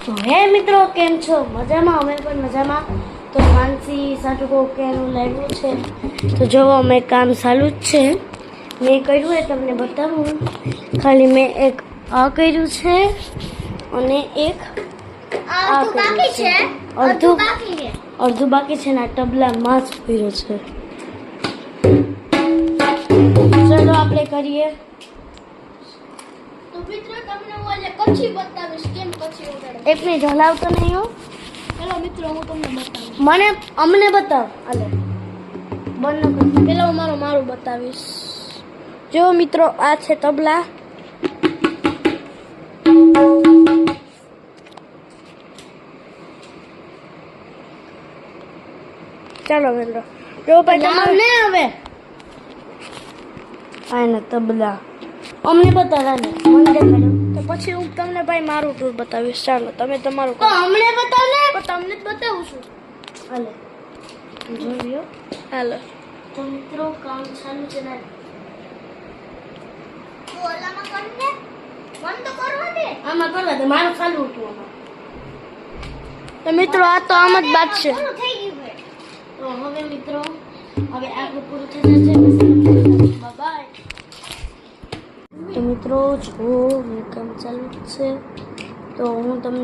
તો હે મિત્રો, કેમ છો? મજામાં? અમે પણ મજામાં. તો માનસી સાટુકો કેનું લાવ્યું છે, તો જો અમે કામ ચાલુ જ છે. મેં કર્યું એ તમને બતાવું. ખાલી મેં એક આ કર્યું છે અને એક આ કર્યું છે. અડધું બાકી છે ને આ તબલામાં જ કર્યો છે. ચલો આપણે કરીએ. તો મિત્રો તમને હું આજે કચ્છી બતાવીશ કેમ કચ્છી વગાડે. એક મિનિટ હલાવતો નહીં હો. ચલો મિત્રો હું તમને બતાવીશ. અમને બતાવ. હાલે બંધ પેલા હું મારું બતાવીશ. જો મિત્રો આ છે તબલા. ચાલો મિત્રો જો ભાઈ અમને હવે આને તબલા અમને બતાવવાને મને દેખાડો. તો પછી હું તમને ભાઈ મારું ટૂર બતાવીશ. ચાલો તમે તમારું તો અમને બતાવ ને. પણ તમને જ બતાવું છું. હાલે જોયો. હાલો તો મિત્રો કામ ચાલુ છે ને. ઓલામાં કરને મન તો કરવા દે. આમાં કરવા દે. મારું ચાલુ હતું આમાં. તો મિત્રો આ તો આમ જ બાત છે. પૂરું થઈ ગયું છે. તો હવે મિત્રો હવે આપણું પૂરું થઈ જશે. બાય. તો મિત્રો જો કામ ચાલુ છે તો હું તમને